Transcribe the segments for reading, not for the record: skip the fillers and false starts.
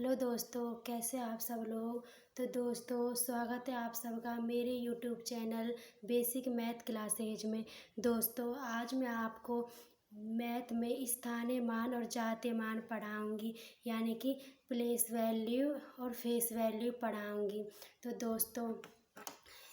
Hello दोस्तों, कैसे आप सब लोग। तो दोस्तों, स्वागत है आप सबका मेरे YouTube channel basic math classes में। दोस्तों, आज मैं आपको मैथ में स्थानीय मान और जातीय मान पढ़ाऊंगी, यानी कि प्लेस वैल्यू और फेस वैल्यू पढ़ाऊंगी। तो दोस्तों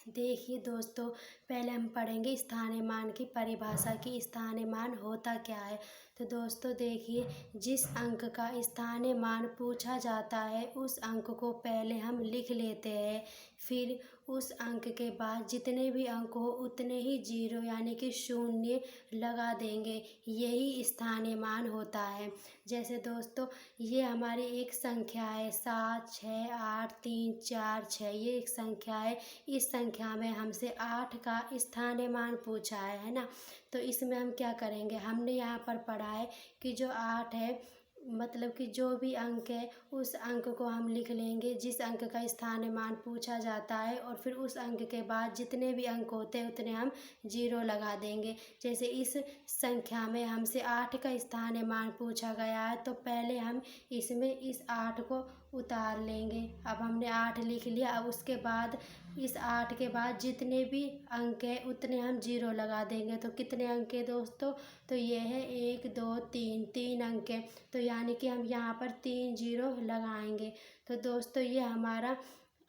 देखिए दोस्तों, पहले हम पढ़ेंगे स्थानीय मान की परिभाषा की स्थानीय मान होता क्या है। तो दोस्तों देखिए, जिस अंक का स्थानीय मान पूछा जाता है उस अंक को पहले हम लिख लेते हैं, फिर उस अंक के बाद जितने भी अंक हो उतने ही जीरो यानी कि शून्य लगा देंगे। यही स्थानीय मान होता है। जैसे दोस्तों, ये हमारी एक संख्या है 7 6 8 3 4 6, ये एक संख्या है। इस संख्या में हमसे 8 का स्थानीय मान पूछा है ना। तो इसमें हम क्या करेंगे, हमने यहाँ पर पढ़ा है कि जो 8 है, मतलब कि जो भी अंक है उस अंक को हम लिख लेंगे जिस अंक का स्थानीय मान पूछा जाता है, और फिर उस अंक के बाद जितने भी अंक होते हैं उतने हम जीरो लगा देंगे। जैसे इस संख्या में हमसे 8 का स्थानीय मान पूछा गया है, तो पहले हम इसमें इस 8 को उतार लेंगे। अब हमने 8 लिख लिया। अब उसके बाद इस 8 के बाद जितने भी अंक है उतने हम जीरो लगा देंगे। तो कितने अंक है दोस्तों, तो ये है 1 2 3, 3 अंक है। तो यानी कि हम यहाँ पर 3 जीरो लगाएंगे। तो दोस्तों ये हमारा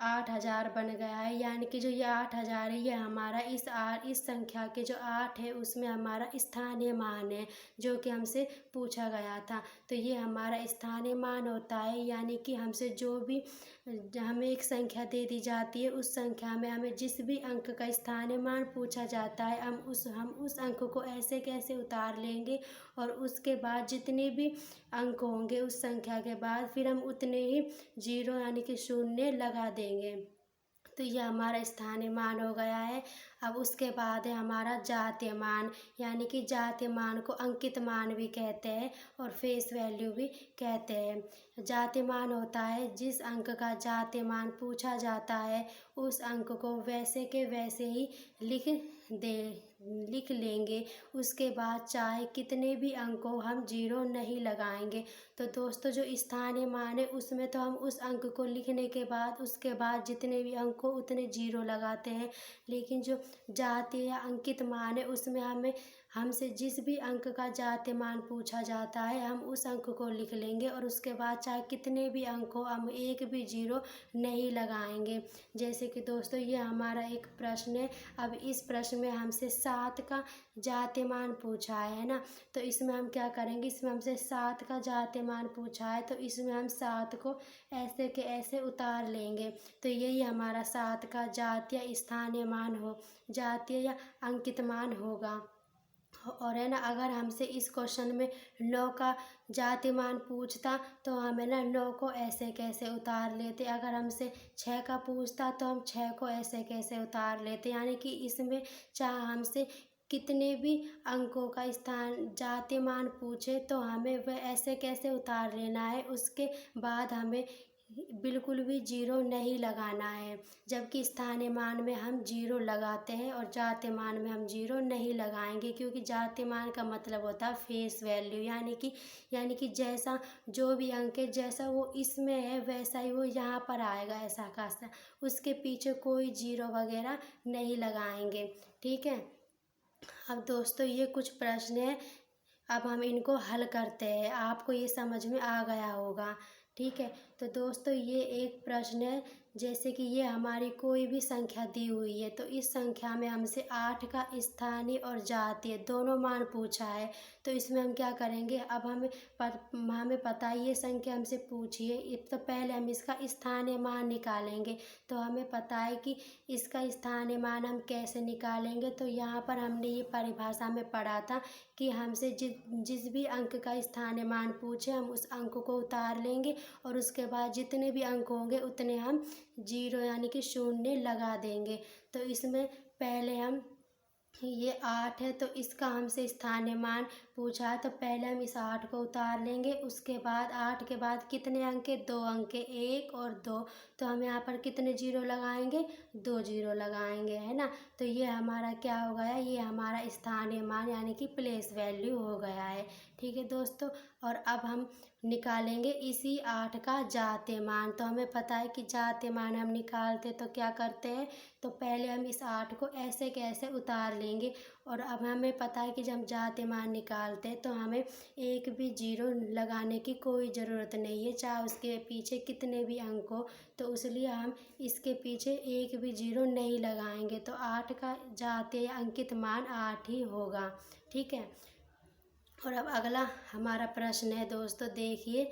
8000 बन गया है। यानी कि जो ये 8000 है, ये हमारा इस संख्या के जो 8 है उसमें हमारा स्थानीय मान है, जो कि हमसे पूछा गया था। तो ये हमारा स्थानीय मान होता है। यानी कि हमसे जो भी हमें एक संख्या दे दी जाती है, उस संख्या में हमें जिस भी अंक का स्थानीय मान पूछा जाता है, हम उस अंक को ऐसे कैसे उतार लेंगे, और उसके बाद जितने भी अंक होंगे उस संख्या के बाद फिर हम उतने ही जीरो यानी कि शून्य लगा देंगे। तो यह हमारा स्थानीय मान हो गया है। अब उसके बाद है हमारा जातीय मान, यानी कि जातीय मान को अंकित मान भी कहते हैं और फेस वैल्यू भी कहते हैं। जातीय मान होता है जिस अंक का जातीय मान पूछा जाता है उस अंक को वैसे के वैसे ही लिख लेंगे। उसके बाद चाहे कितने भी अंक हो हम जीरो नहीं लगाएंगे। तो दोस्तों, जो स्थानीय मान है उसमें तो हम उस अंक को लिखने के बाद उसके बाद जितने भी अंक हो उतने जीरो लगाते हैं, लेकिन जो जातीय या अंकित मान है उसमें हमसे जिस भी अंक का जातीय मान पूछा जाता है हम उस अंक को लिख लेंगे, और उसके बाद चाहे कितने भी अंक हो हम एक भी जीरो नहीं लगाएंगे। जैसे कि दोस्तों ये हमारा एक प्रश्न है। अब इस प्रश्न में हमसे 7 का जातीय मान पूछा है ना। तो इसमें हम क्या करेंगे, इसमें हमसे 7 का जातीय मान पूछा है, तो इसमें हम 7 को ऐसे के ऐसे उतार लेंगे। तो यही हमारा 7 का जातीय स्थानीय मान जातीय या अंकित मान होगा। और है ना, अगर हमसे इस क्वेश्चन में 9 का जातीय मान पूछता तो हमें ना 9 को ऐसे कैसे उतार लेते। अगर हमसे 6 का पूछता तो हम 6 को ऐसे कैसे उतार लेते। यानी कि इसमें चाहे हमसे कितने भी अंकों का जातीय मान पूछे तो हमें वह ऐसे कैसे उतार लेना है, उसके बाद हमें बिल्कुल भी जीरो नहीं लगाना है। जबकि स्थानीय मान में हम जीरो लगाते हैं और जातीय मान में हम जीरो नहीं लगाएंगे, क्योंकि जातीय मान का मतलब होता है फेस वैल्यू। यानी कि जैसा जो भी अंक है जैसा वो इसमें है वैसा ही वो यहाँ पर आएगा, ऐसा खासा। उसके पीछे कोई जीरो वगैरह नहीं लगाएंगे। ठीक है। अब दोस्तों ये कुछ प्रश्न है, अब हम इनको हल करते हैं। आपको ये समझ में आ गया होगा। ठीक है। तो दोस्तों ये एक प्रश्न है, जैसे कि ये हमारी कोई भी संख्या दी हुई है, तो इस संख्या में हमसे 8 का स्थानीय और जातीय दोनों मान पूछा है। तो इसमें हम क्या करेंगे, अब हमें पता है ये संख्या हमसे पूछी है, तो पहले हम इसका स्थानीय मान निकालेंगे। तो हमें पता है कि इसका स्थानीय मान हम कैसे निकालेंगे। तो यहाँ पर हमने ये परिभाषा में पढ़ा था कि हमसे जिस भी अंक का स्थानीय मान पूछे हम उस अंक को उतार लेंगे, और उसके बाद जितने भी अंक होंगे उतने हम जीरो यानी कि शून्य लगा देंगे। तो इसमें पहले हम ये 8 है तो इसका हमसे स्थानीय मान पूछा है, तो पहले हम इस 8 को उतार लेंगे। उसके बाद 8 के बाद कितने अंक के, 2 अंक के, 1 और 2। तो हम यहाँ पर कितने जीरो लगाएंगे, 2 जीरो लगाएंगे, है ना। तो ये हमारा क्या हो गया, ये हमारा स्थानीय मान यानी कि प्लेस वैल्यू हो गया है। ठीक है दोस्तों, और अब हम निकालेंगे इसी 8 का जाते मान। तो हमें पता है कि जाते मान हम निकालते तो क्या करते हैं, तो पहले हम इस 8 को ऐसे कैसे उतार लेंगे। और अब हमें पता है कि जब हम जाते मान निकालते हैं तो हमें एक भी जीरो लगाने की कोई ज़रूरत नहीं है, चाहे उसके पीछे कितने भी अंक हो। तो इसलिए हम इसके पीछे एक भी जीरो नहीं लगाएंगे। तो 8 का जाते अंकित मान 8 ही होगा। ठीक है, और अब अगला हमारा प्रश्न है दोस्तों, देखिए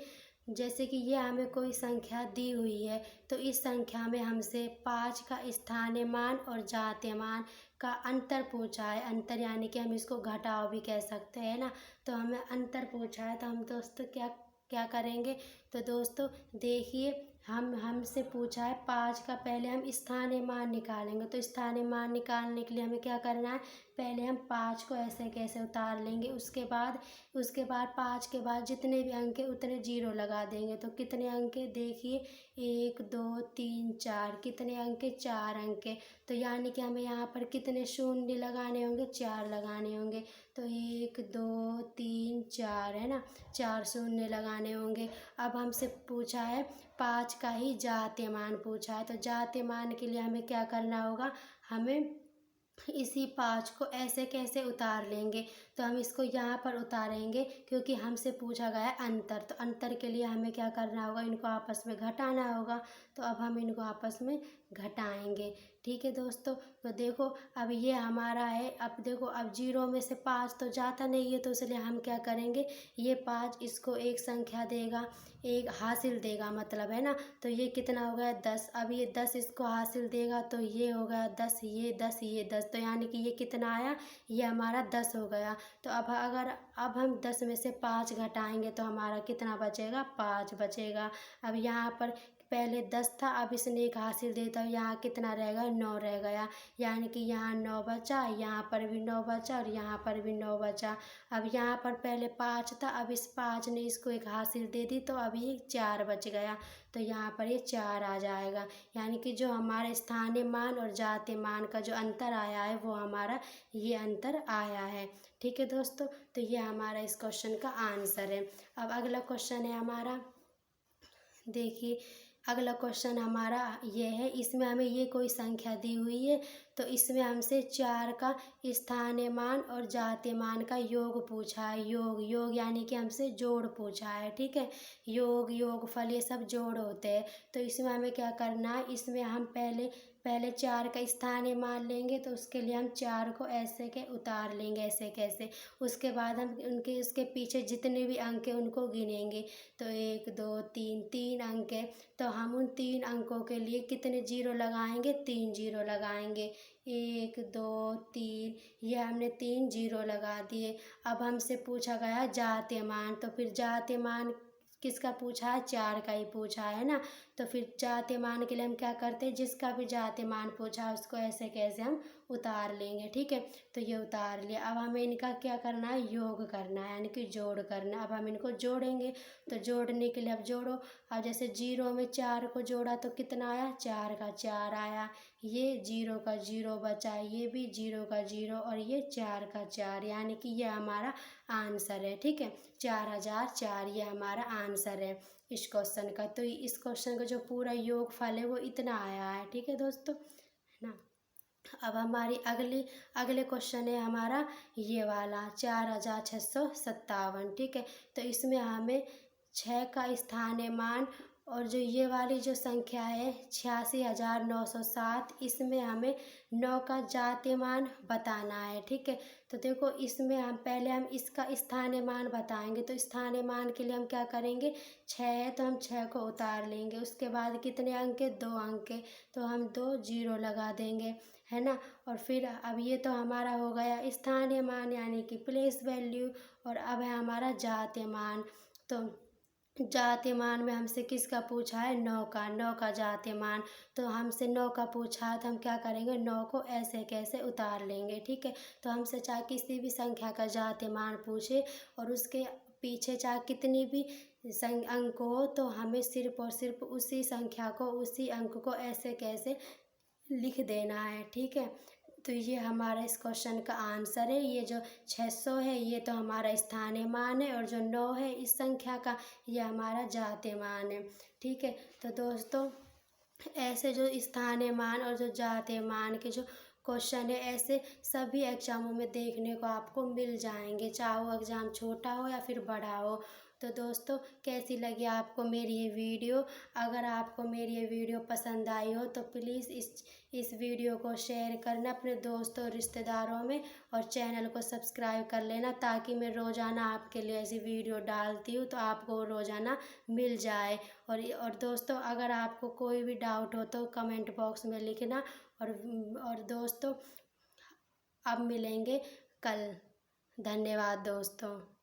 जैसे कि ये हमें कोई संख्या दी हुई है, तो इस संख्या में हमसे 5 का स्थानीय मान और जातीय मान का अंतर पूछा है। अंतर यानी कि हम इसको घटाव भी कह सकते हैं ना। तो हमें अंतर पूछा है, तो हम दोस्तों क्या क्या करेंगे, तो दोस्तों देखिए हमसे पूछा है 5 का, पहले हम स्थानीय मान निकालेंगे। तो स्थानीय मान निकालने के लिए हमें क्या करना है, पहले हम 5 को ऐसे कैसे उतार लेंगे। उसके बाद 5 के बाद जितने भी अंक है उतने जीरो लगा देंगे। तो कितने अंक है, देखिए 1 2 3 4, कितने अंक है, 4 अंक है। तो यानी कि हमें यहाँ पर कितने शून्य लगाने होंगे, 4 लगाने होंगे। तो 1 2 3 4, है ना, 4 शून्य लगाने होंगे। अब हमसे पूछा है 5 का ही जातीय मान पूछा है। तो जातीय मान के लिए हमें क्या करना होगा, हमें इसी 5 को ऐसे कैसे उतार लेंगे, तो हम इसको यहाँ पर उतारेंगे क्योंकि हमसे पूछा गया है अंतर। तो अंतर के लिए हमें क्या करना होगा, इनको आपस में घटाना होगा। तो अब हम इनको आपस में घटाएंगे। ठीक है दोस्तों, तो देखो अब ये हमारा है। अब देखो अब जीरो में से 5 तो जाता नहीं है, तो इसलिए हम क्या करेंगे, ये 5 इसको एक संख्या देगा, एक हासिल देगा मतलब, है ना। तो ये कितना हो गया, 10। अब ये 10 इसको हासिल देगा, तो ये हो गया 10, ये 10, ये 10। तो यानी कि ये कितना आया, ये हमारा 10 हो गया। तो अब हम 10 में से 5 घटाएंगे तो हमारा कितना बचेगा, 5 बचेगा। अब यहाँ पर पहले 10 था, अब इसने एक हासिल देता, यहाँ कितना रहेगा, 9 रह गया। यानी कि यहाँ 9 बचा, यहाँ पर भी 9 बचा और यहाँ पर भी 9 बचा। अब यहाँ पर पहले 5 था, अब इस 5 ने इसको एक हासिल दे दी, तो अब ये 4 बच गया। तो यहाँ पर ये 4 आ जाएगा। यानी कि जो हमारे स्थानीय मान और जातीय मान का जो अंतर आया है वो हमारा ये अंतर आया है। ठीक है दोस्तों, तो ये हमारा इस क्वेश्चन का आंसर है। अब अगला क्वेश्चन है हमारा, देखिए अगला क्वेश्चन हमारा ये है, इसमें हमें ये कोई संख्या दी हुई है, तो इसमें हमसे 4 का स्थानीय मान और जातीय मान का योग पूछा है। योग यानी कि हमसे जोड़ पूछा है। ठीक है, योगफल ये सब जोड़ होते हैं। तो इसमें हमें क्या करना है, इसमें हम पहले 4 का स्थानीय मान लेंगे, तो उसके लिए हम 4 को ऐसे के उतार लेंगे, ऐसे कैसे। उसके बाद हम उसके पीछे जितने भी अंक हैं उनको गिनेंगे। तो 1 2 3, 3 अंक है, तो हम उन 3 अंकों के लिए कितने जीरो लगाएंगे, 3 जीरो लगाएंगे। 1 2 3, ये हमने 3 जीरो लगा दिए। अब हमसे पूछा गया जातीय मान, तो फिर जातीय मान किसका पूछा है, 4 का ही पूछा है ना। तो फिर जातीय मान के लिए हम क्या करते हैं, जिसका भी जातीय मान पूछा है उसको ऐसे कैसे हम उतार लेंगे। ठीक है, तो ये उतार लिया। अब हमें इनका क्या करना है, योग करना है, यानी कि जोड़ करना है। अब हम इनको जोड़ेंगे, तो जोड़ने के लिए अब जोड़ो। अब जैसे जीरो में 4 को जोड़ा तो कितना आया, 4 का 4 आया। ये 0 का 0 बचा, ये भी 0 का 0 और ये 4 का 4, यानी कि ये हमारा आंसर है। ठीक है, 4004 ये हमारा आंसर है इस क्वेश्चन का। तो इस क्वेश्चन का जो पूरा योगफल है वो इतना आया है। ठीक है दोस्तों, है ना। अब हमारी अगले क्वेश्चन है हमारा ये वाला 4657। ठीक है, तो इसमें हमें 6 का स्थानीय मान और जो ये वाली जो संख्या है 86,907, इसमें हमें 9 का जातीय मान बताना है। ठीक है, तो देखो इसमें हम इसका स्थानीय मान बताएंगे। तो स्थानीय मान के लिए हम क्या करेंगे, 6 है तो हम 6 को उतार लेंगे। उसके बाद कितने अंक है, 2 अंक है, तो हम 2 जीरो लगा देंगे, है ना। और फिर अब ये तो हमारा हो गया स्थानीय मान यानी कि प्लेस वैल्यू, और अब है हमारा जातीय मान। तो जातिमान में हमसे किसका पूछा है, 9 का, 9 का जातिमान। तो हमसे 9 का पूछा है तो हम क्या करेंगे, 9 को ऐसे कैसे उतार लेंगे, ठीक है। तो हमसे चाहे किसी भी संख्या का जातिमान पूछे और उसके पीछे चाहे कितनी भी अंक हो, तो हमें सिर्फ और सिर्फ उसी संख्या को, उसी अंक को ऐसे कैसे लिख देना है, ठीक है। तो ये हमारा इस क्वेश्चन का आंसर है। ये जो 600 है ये तो हमारा स्थानीय मान है, और जो 9 है इस संख्या का, ये हमारा जातीय मान है, ठीक है। तो दोस्तों, ऐसे जो स्थानीय मान और जो जातीय मान के जो क्वेश्चन है, ऐसे सभी एग्जामों में देखने को आपको मिल जाएंगे, चाहे वो एग्ज़ाम छोटा हो या फिर बड़ा हो। तो दोस्तों, कैसी लगी आपको मेरी ये वीडियो? अगर आपको मेरी ये वीडियो पसंद आई हो तो प्लीज़ इस वीडियो को शेयर करना अपने दोस्तों और रिश्तेदारों में, और चैनल को सब्सक्राइब कर लेना, ताकि मैं रोज़ाना आपके लिए ऐसी वीडियो डालती हूँ तो आपको रोज़ाना मिल जाए। और दोस्तों, अगर आपको कोई भी डाउट हो तो कमेंट बॉक्स में लिखना। और दोस्तों, अब मिलेंगे कल। धन्यवाद दोस्तों।